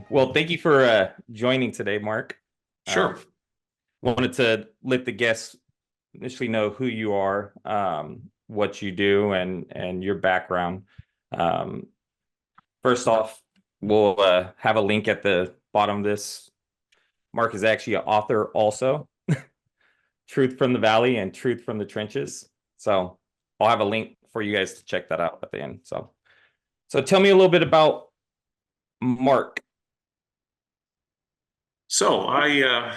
Well, thank you for joining today, Mark. Sure. Wanted to let the guests initially know who you are, what you do, and your background. Um, First off, we'll have a link at the bottom of this. Mark is actually an author also, Truth from the Valley and Truth from the Trenches. So I'll have a link for you guys to check that out at the end. So tell me a little bit about Mark. Anybody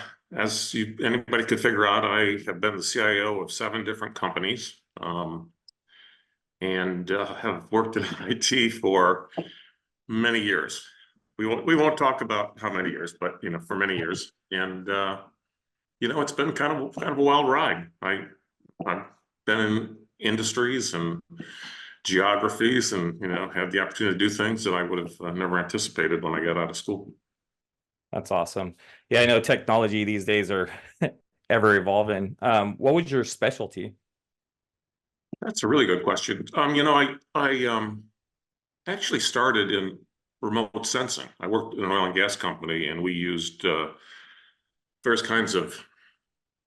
could figure out, I have been the CIO of 7 different companies, and have worked in IT for many years. We won't talk about how many years, but for many years. And it's been kind of a wild ride. I've been in industries and geographies, and had the opportunity to do things that I would have never anticipated when I got out of school. That's awesome. Yeah, I know technology these days are ever evolving. What was your specialty? That's a really good question. I actually started in remote sensing. I worked in an oil and gas company, and we used various kinds of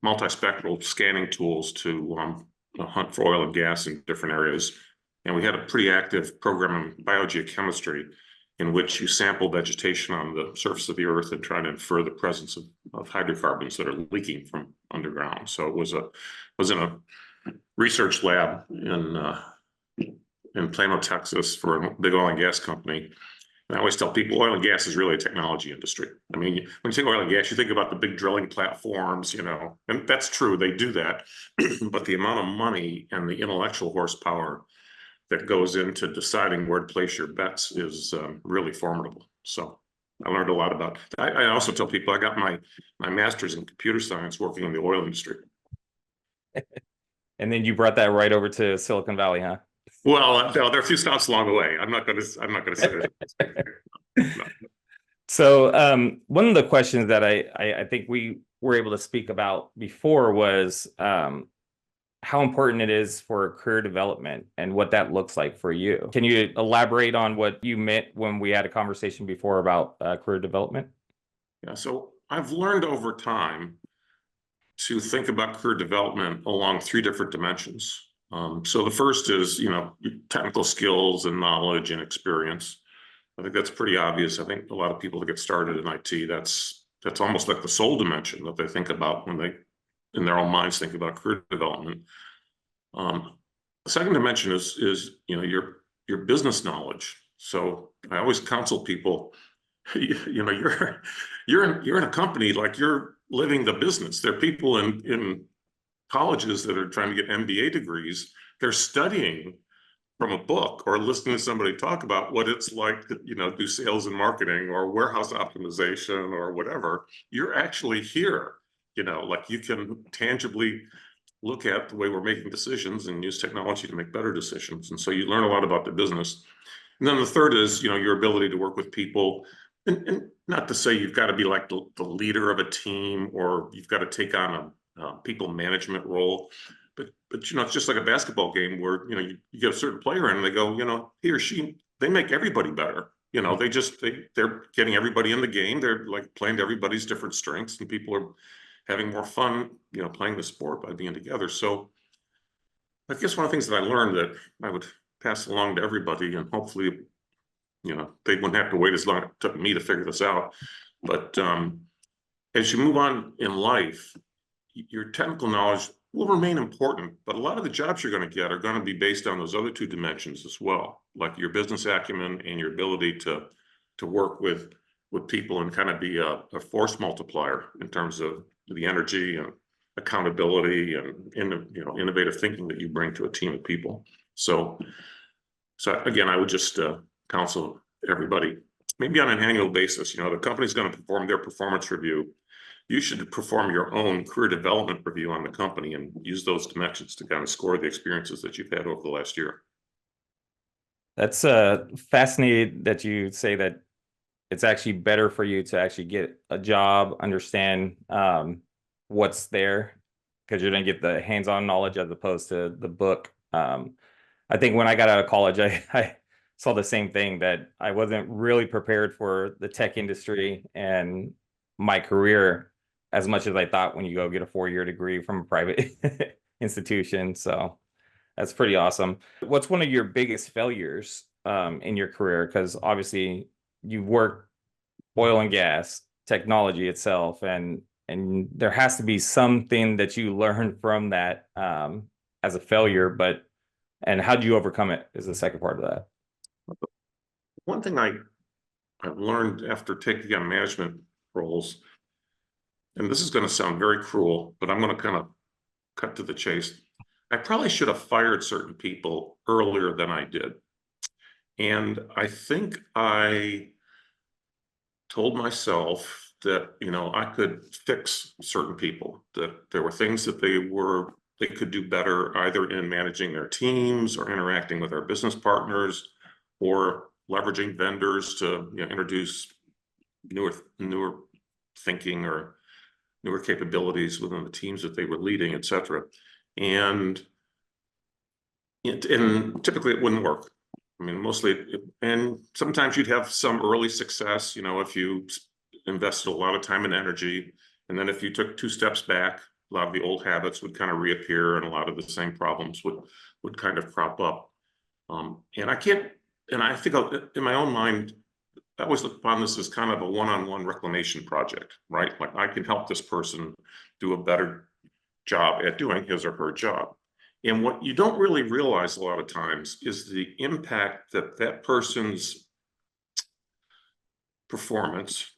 multispectral scanning tools to hunt for oil and gas in different areas. And we had a pretty active program in biogeochemistry in which you sample vegetation on the surface of the earth and try to infer the presence of hydrocarbons that are leaking from underground. So it was in a research lab in Plano, Texas, for a big oil and gas company. And I always tell people oil and gas is really a technology industry. I mean, when you think oil and gas, you think about the big drilling platforms, and that's true, they do that. But the amount of money and the intellectual horsepower that goes into deciding where to place your bets is really formidable. So I learned a lot about it. I also tell people I got my master's in computer science working in the oil industry. And then you brought that right over to Silicon Valley, huh? Well, no, there are a few stops along the way. I'm not going to say that. No. So one of the questions that I think we were able to speak about before was how important it is for career development and what that looks like for you. Can you elaborate on what you meant when we had a conversation before about career development? Yeah, so I've learned over time to think about career development along 3 different dimensions. So the first is, technical skills and knowledge and experience. I think that's pretty obvious. I think a lot of people that get started in IT, that's almost like the sole dimension that they think about when they, in their own minds, think about career development. The second dimension is your business knowledge. So I always counsel people, you're in a company, like, you're living the business. There are people in colleges that are trying to get MBA degrees. They're studying from a book or listening to somebody talk about what it's like to, do sales and marketing or warehouse optimization or whatever. You're actually here, like, you can tangibly look at the way we're making decisions and use technology to make better decisions. And so you learn a lot about the business. And then the third is, your ability to work with people. And not to say you've got to be like the leader of a team, or you've got to take on a people management role. But it's just like a basketball game where, you get a certain player in and they go, he or she, they make everybody better. They're getting everybody in the game. They're like playing to everybody's different strengths, and people are having more fun, playing the sport by being together. So I guess one of the things that I learned that I would pass along to everybody, and hopefully, they wouldn't have to wait as long as it took me to figure this out. But as you move on in life, your technical knowledge will remain important, but a lot of the jobs you're going to get are going to be based on those other 2 dimensions as well, like your business acumen and your ability to work with people and kind of be a force multiplier in terms of the energy and accountability and innovative thinking that you bring to a team of people. So again, I would just counsel everybody, maybe on an annual basis, the company's going to perform their performance review. You should perform your own career development review on the company and use those dimensions to kind of score the experiences that you've had over the last year. That's fascinating that you say that it's actually better for you to actually get a job, understand what's there, because you're going to get the hands-on knowledge as opposed to the book. I think when I got out of college, I saw the same thing, that I wasn't really prepared for the tech industry and my career as much as I thought when you go get a 4-year degree from a private institution. So that's pretty awesome. What's one of your biggest failures in your career? Because obviously you work oil and gas, technology itself, and there has to be something that you learn from that as a failure, but and how do you overcome it is the second part of that. One thing I've learned after taking on management roles, and this is going to sound very cruel, but I'm going to kind of cut to the chase. I probably should have fired certain people earlier than I did. And I think I told myself that, I could fix certain people, that there were things that they could do better, either in managing their teams or interacting with our business partners, or leveraging vendors to introduce newer thinking or newer capabilities within the teams that they were leading, et cetera. And typically it wouldn't work. I mean, mostly, and sometimes you'd have some early success, if you invested a lot of time and energy, and then if you took 2 steps back, a lot of the old habits would kind of reappear, and a lot of the same problems would kind of crop up. And I think in my own mind, I always look upon this as kind of a one-on-one reclamation project, right? Like, I can help this person do a better job at doing his or her job. And what you don't really realize a lot of times is the impact that person's performance,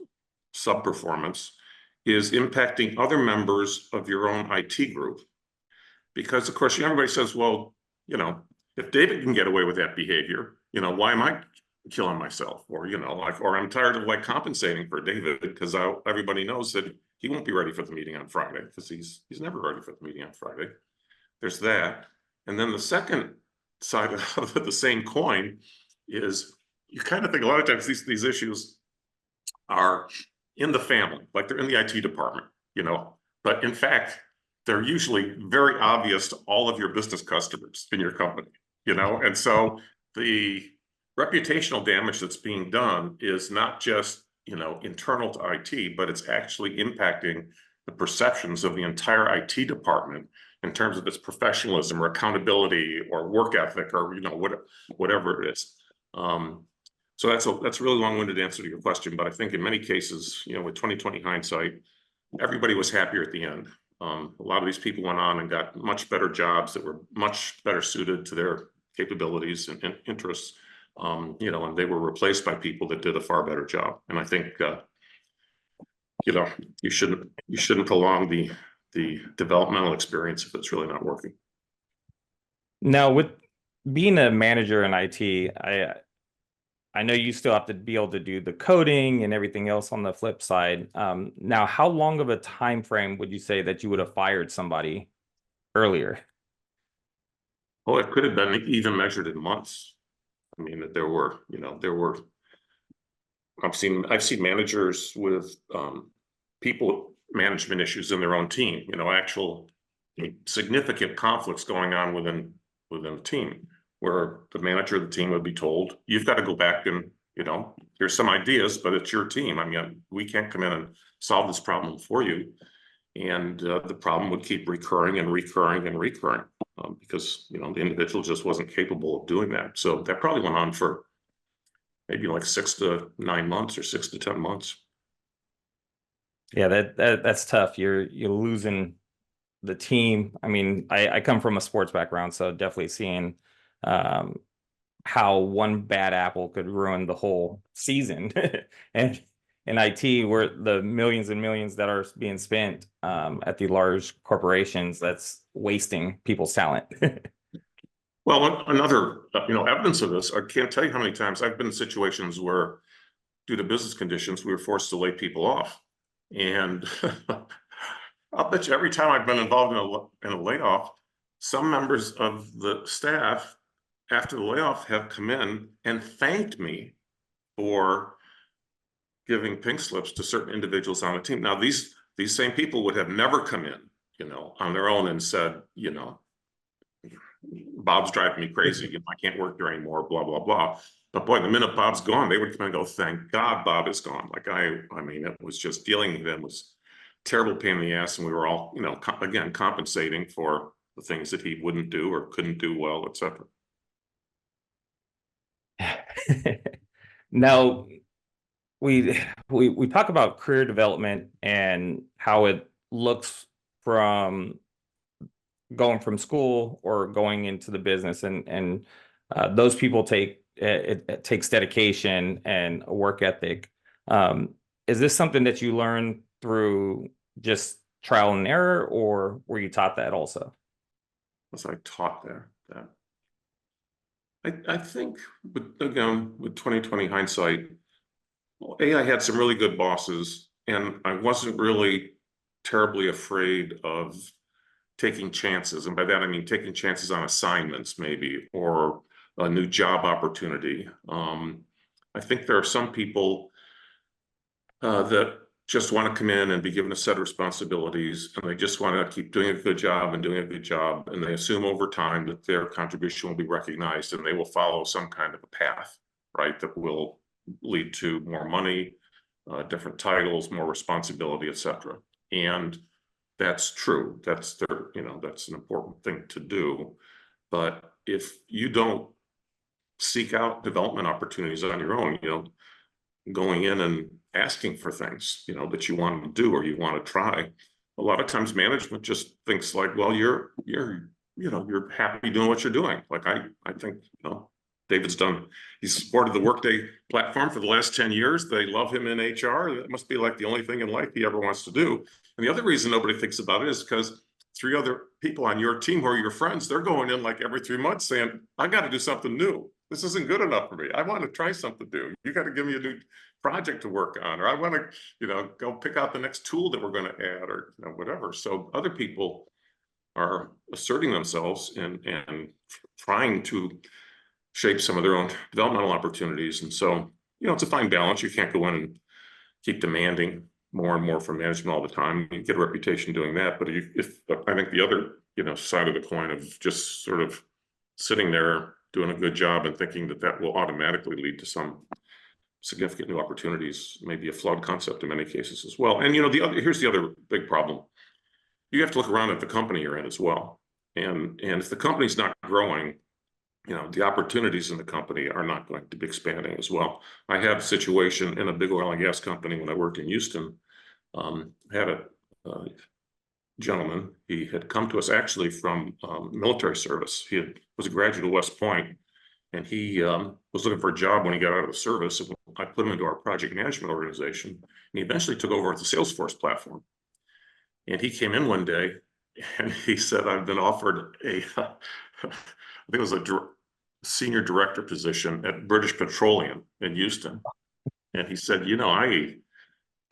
sub-performance, is impacting other members of your own IT group. Because, of course, everybody says, well, if David can get away with that behavior, why am I killing myself? Or, or I'm tired of compensating for David, because everybody knows that he won't be ready for the meeting on Friday, because he's never ready for the meeting on Friday. There's that. And then the second side of the same coin is, you kind of think a lot of times these issues are in the family, like they're in the IT department, but in fact, they're usually very obvious to all of your business customers in your company, and so the reputational damage that's being done is not just, internal to IT, but it's actually impacting the perceptions of the entire IT department in terms of its professionalism or accountability or work ethic, or whatever it is. So that's a really long-winded answer to your question, but I think in many cases, with 2020 hindsight, everybody was happier at the end. A lot of these people went on and got much better jobs that were much better suited to their capabilities and interests, and they were replaced by people that did a far better job. And I think you shouldn't prolong the developmental experience if it's really not working. Now, with being a manager in IT, I know you still have to be able to do the coding and everything else on the flip side. Now, how long of a time frame would you say that you would have fired somebody earlier? Well, it could have been even measured in months. I mean, there were I've seen managers with people management issues in their own team, actual significant conflicts going on within the team, where the manager of the team would be told, you've got to go back and, here's some ideas, but it's your team. I mean, we can't come in and solve this problem for you. And the problem would keep recurring and recurring and recurring, because, the individual just wasn't capable of doing that. So that probably went on for maybe like 6 to 9 months or 6 to 10 months. Yeah, that's tough. You're losing the team. I mean, I come from a sports background, so definitely seeing how one bad apple could ruin the whole season. And in IT, where the millions and millions that are being spent at the large corporations, that's wasting people's talent. Well, another evidence of this, I can't tell you how many times I've been in situations where, due to business conditions, we were forced to lay people off. And I'll bet you every time I've been involved in a layoff, some members of the staff after the layoff have come in and thanked me for giving pink slips to certain individuals on the team. Now, these same people would have never come in, on their own and said, Bob's driving me crazy. I can't work there anymore, blah, blah, blah. But boy, the minute Bob's gone, they would come and go, thank God Bob is gone. Like I mean, it was just dealing with them was terrible pain in the ass. And we were all, again, compensating for the things that he wouldn't do or couldn't do well, etc. Now, we talk about career development and how it looks from going from school or going into the business, and those people it takes dedication and a work ethic. Is this something that you learn through just trial and error, or were you taught that also? Was I taught there that? I think, again, with 2020 hindsight, well, I had some really good bosses, and I wasn't really terribly afraid of taking chances. And by that, I mean taking chances on assignments, maybe, or a new job opportunity. I think there are some people that just want to come in and be given a set of responsibilities, and they just want to keep doing a good job and doing a good job. And they assume over time that their contribution will be recognized and they will follow some kind of a path, right? That will lead to more money, different titles, more responsibility, etc. And that's true. That's that's an important thing to do. But if you don't seek out development opportunities on your own, going in and asking for things, that you want to do or you want to try, a lot of times management just thinks like, well, you're happy doing what you're doing. Like I think, he's supported the Workday platform for the last 10 years. They love him in HR. That must be like the only thing in life he ever wants to do. And the other reason nobody thinks about it is because 3 other people on your team who are your friends, they're going in like every 3 months saying, I got to do something new. This isn't good enough for me. I want to try something new. You got to give me a new project to work on, or I want to, go pick out the next tool that we're going to add, or whatever. So other people are asserting themselves and trying to shape some of their own developmental opportunities. And so, it's a fine balance. You can't go in and keep demanding more and more from management all the time. You get a reputation doing that. But if I think the other, side of the coin of just sort of sitting there doing a good job and thinking that will automatically lead to some significant new opportunities, maybe a flawed concept in many cases as well. And here's the other big problem. You have to look around at the company you're in as well. And if the company's not growing, the opportunities in the company are not going to be expanding as well. I had a situation in a big oil and gas company when I worked in Houston. Had a gentleman, he had come to us actually from military service. He was a graduate of West Point, and he was looking for a job when he got out of the service. And I put him into our project management organization, and he eventually took over at the Salesforce platform. And he came in one day and he said, I've been offered I think it was a senior director position at British Petroleum in Houston. And he said,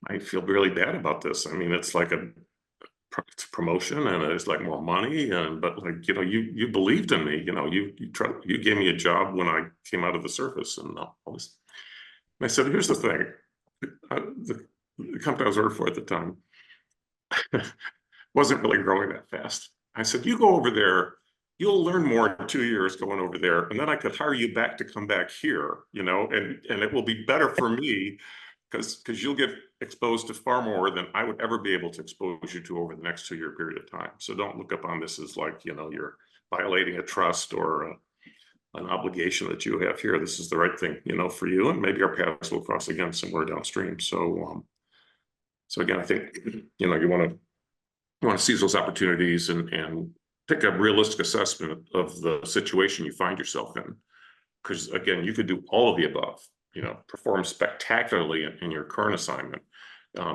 I feel really bad about this. I mean, it's like it's a promotion and it's like more money, but like, you believed in me, you gave me a job when I came out of the service and all this. And I said, here's the thing, the company I was working for at the time wasn't really growing that fast. I said, you go over there, you'll learn more in 2 years going over there, and then I could hire you back to come back here, and it will be better for me because you'll get exposed to far more than I would ever be able to expose you to over the next 2-year period of time. So don't look upon this as like, you're violating a trust or an obligation that you have here. This is the right thing, for you, and maybe our paths will cross again somewhere downstream. So again, I think, you want to seize those opportunities and take a realistic assessment of the situation you find yourself in. Because again, you could do all of the above, perform spectacularly in your current assignment,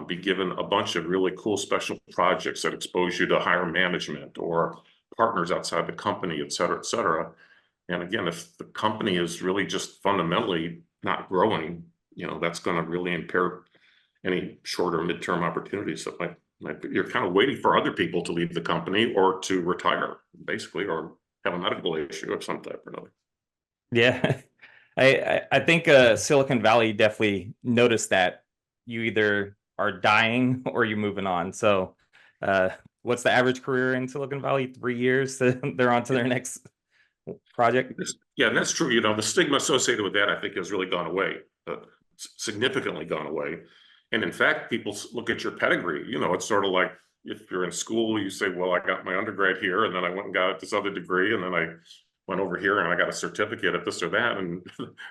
be given a bunch of really cool special projects that expose you to higher management or partners outside the company, et cetera, et cetera. And again, if the company is really just fundamentally not growing, that's going to really impair any short or midterm opportunities that you're kind of waiting for other people to leave the company or to retire, basically, or have a medical issue of some type or another. Yeah, I think Silicon Valley definitely noticed that you either are dying or you're moving on. So what's the average career in Silicon Valley? 3 years, they're on to their next project. Yeah, and that's true. You know, the stigma associated with that, I think, has really gone away, significantly gone away. And in fact, people look at your pedigree. You know, it's sort of like if you're in school, you say, well, I got my undergrad here, and then I went and got this other degree, and then I went over here and I got a certificate at this or that. And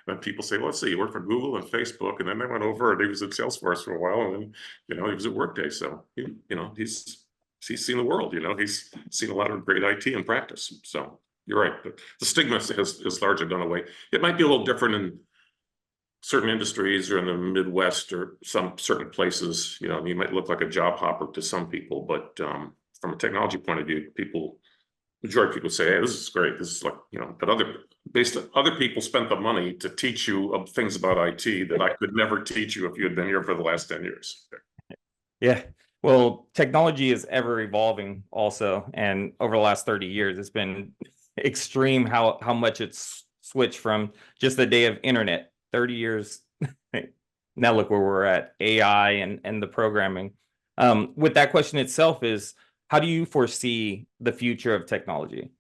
then people say, well, let's see, you worked for Google and Facebook, and then they went over and he was at Salesforce for a while, and then, you know, he was at Workday. So, you know, he's seen the world, you know, he's seen a lot of great IT in practice. So you're right. The stigma has largely gone away. It might be a little different in certain industries or in the Midwest or some certain places. You know, you might look like a job hopper to some people, but from a technology point of view, majority of people say, hey, this is great. This is like, you know, but other people spent the money to teach you things about IT that I could never teach you if you had been here for the last 10 years. Yeah. Well, technology is ever evolving also. And over the last 30 years, it's been extreme how much it's switched from just the day of internet, 30 years. Now look where we're at, AI and the programming. With that question itself is, how do you foresee the future of technology?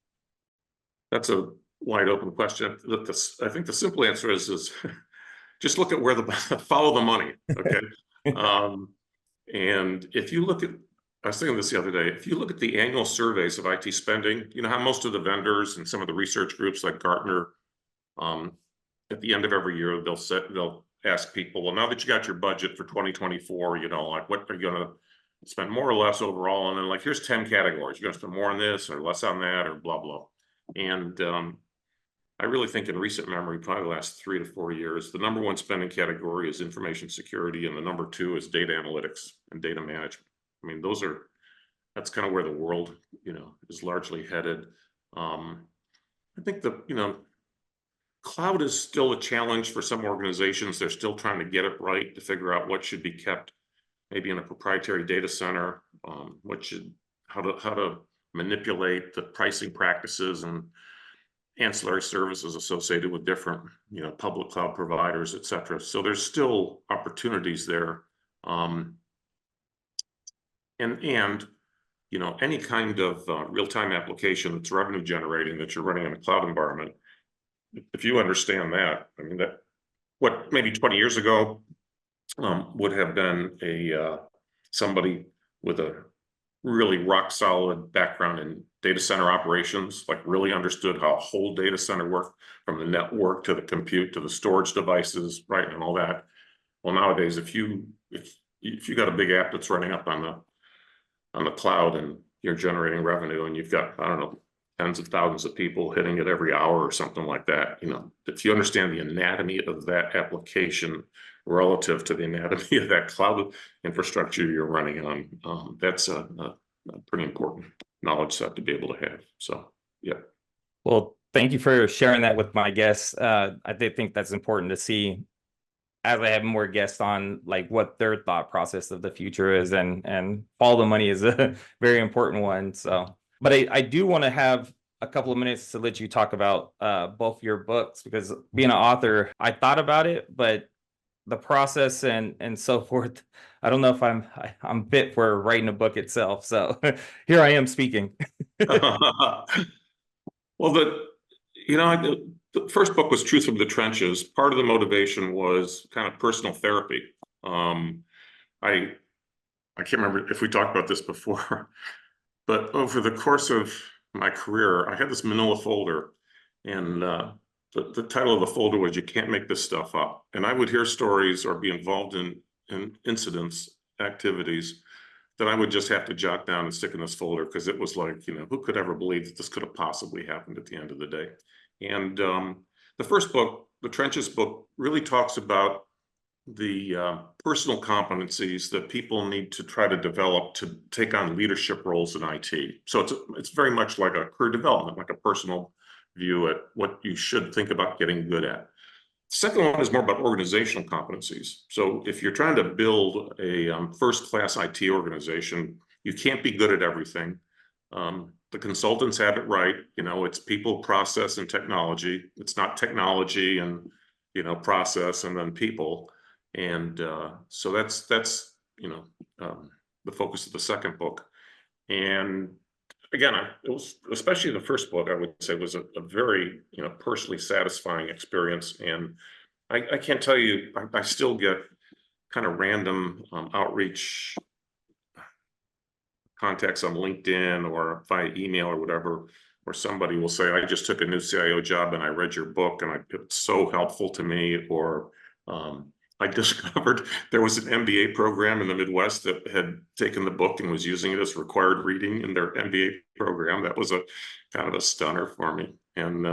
That's a wide open question. I think the simple answer is just look at where follow the money. Okay. And if you look at, I was thinking this the other day, if you look at the annual surveys of IT spending, you know how most of the vendors and some of the research groups like Gartner, at the end of every year, they'll ask people, well, now that you got your budget for 2024, you know, like what are you gonna spend more or less overall? And then like, here's 10 categories. You're gonna spend more on this or less on that or blah, blah. And I really think in recent memory, probably the last 3 to 4 years, the number one spending category is information security, and the number two is data analytics and data management. I mean, that's kind of where the world, you know, is largely headed. I think you know, cloud is still a challenge for some organizations. They're still trying to get it right to figure out what should be kept maybe in a proprietary data center, how to manipulate the pricing practices and ancillary services associated with different, you know, public cloud providers, et cetera. So there's still opportunities there. And you know, any kind of real-time application that's revenue generating that you're running in a cloud environment, if you understand that, I mean, that what maybe 20 years ago would have been somebody with a really rock solid background in data center operations, like really understood how a whole data center worked, from the network to the compute to the storage devices, right, and all that. Well, nowadays, if you got a big app that's running up on the cloud and you're generating revenue, and you've got, I don't know, tens of thousands of people hitting it every hour or something like that, you know, if you understand the anatomy of that application relative to the anatomy of that cloud infrastructure you're running on, that's a pretty important knowledge set to be able to have. So, yeah. Well, thank you for sharing that with my guests. I did think that's important to see as I have more guests on, like what their thought process of the future is, and follow the money is a very important one. So, but I do want to have a couple of minutes to let you talk about both your books, because being an author, I thought about it, but the process and so forth, I don't know if I'm fit for writing a book itself. So here I am speaking. Well, you know, the first book was Truth from the Trenches. Part of the motivation was kind of personal therapy. I can't remember if we talked about this before, but over the course of my career, I had this manila folder, and the title of the folder was "You Can't Make This Stuff Up." And I would hear stories or be involved in incidents, activities that I would just have to jot down and stick in this folder, because it was like, you know, who could ever believe that this could have possibly happened at the end of the day? And the first book, the Trenches book, really talks about the personal competencies that people need to try to develop to take on leadership roles in IT. So it's very much like a career development, like a personal view at what you should think about getting good at. The second one is more about organizational competencies. So if you're trying to build a first-class IT organization, you can't be good at everything. The consultants have it right. You know, it's people, process, and technology. It's not technology and, you know, process and then people. And so that's you know, the focus of the second book. And again, it was, especially the first book, I would say was a very, personally satisfying experience. And I can't tell you, I still get kind of random outreach contacts on LinkedIn or via email or whatever, where somebody will say, I just took a new CIO job and I read your book and it's so helpful to me. Or I discovered there was an MBA program in the Midwest that had taken the book and was using it as required reading in their MBA program. That was a kind of a stunner for me. And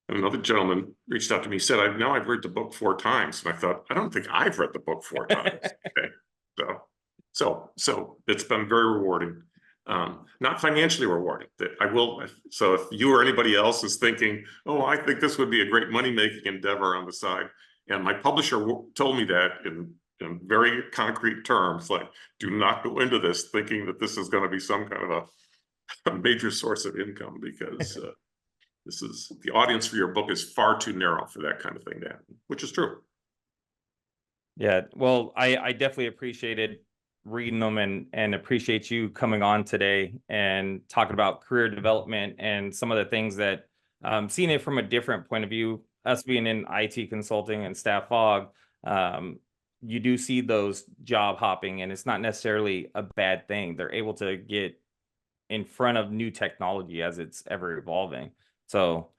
another gentleman reached out to me, said, I've read the book 4 times. And I thought, I don't think I've read the book 4 times. Okay. So it's been very rewarding. Not financially rewarding. So if you or anybody else is thinking, oh, I think this would be a great money-making endeavor on the side, and my publisher told me that in very concrete terms, like, do not go into this thinking that this is going to be some kind of a major source of income, because the audience for your book is far too narrow for that kind of thing to happen, which is true. Yeah, well, I definitely appreciated reading them and appreciate you coming on today and talking about career development and some of the things that seeing it from a different point of view, us being in IT consulting and staff aug, you do see those job hopping, and it's not necessarily a bad thing. They're able to get in front of new technology as it's ever evolving. So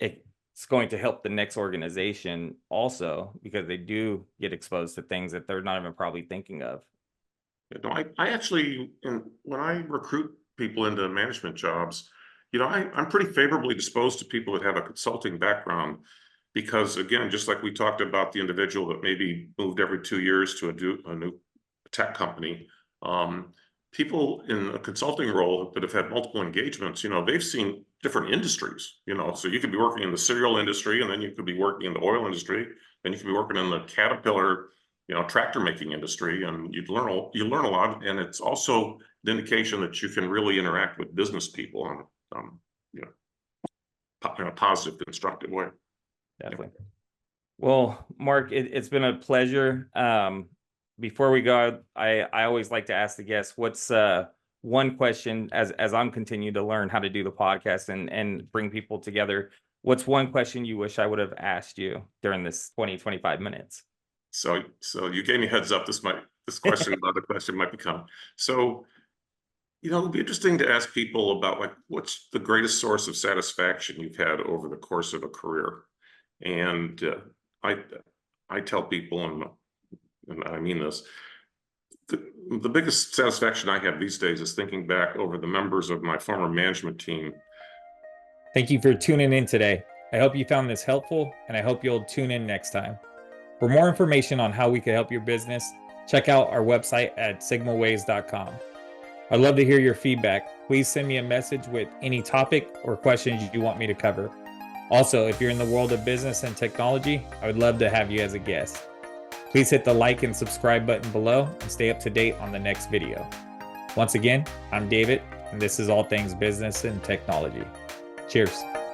it's going to help the next organization also, because they do get exposed to things that they're not even probably thinking of. I actually, when I recruit people into management jobs, I'm pretty favorably disposed to people that have a consulting background, because again, just like we talked about the individual that maybe moved every 2 years to a new tech company, people in a consulting role that have had multiple engagements, they've seen different industries, so you could be working in the cereal industry, and then you could be working in the oil industry, then you could be working in the Caterpillar, tractor making industry, and you learn a lot. And it's also an indication that you can really interact with business people in a positive, constructive way. Definitely. Yeah. Well, Mark, it's been a pleasure. Before we go, I always like to ask the guests, what's one question, as I'm continuing to learn how to do the podcast and bring people together, what's one question you wish I would have asked you during this 25 minutes? So you gave me heads up. This question about the question might become. So, it'd be interesting to ask people about, like, what's the greatest source of satisfaction you've had over the course of a career? And I tell people, and I mean this, the biggest satisfaction I have these days is thinking back over the members of my former management team. Thank you for tuning in today. I hope you found this helpful, and I hope you'll tune in next time. For more information on how we can help your business, check out our website at sigmaways.com. I'd love to hear your feedback. Please send me a message with any topic or questions you want me to cover. Also, if you're in the world of business and technology, I would love to have you as a guest. Please hit the like and subscribe button below and stay up to date on the next video. Once again, I'm David, and this is All Things Business and Technology. Cheers.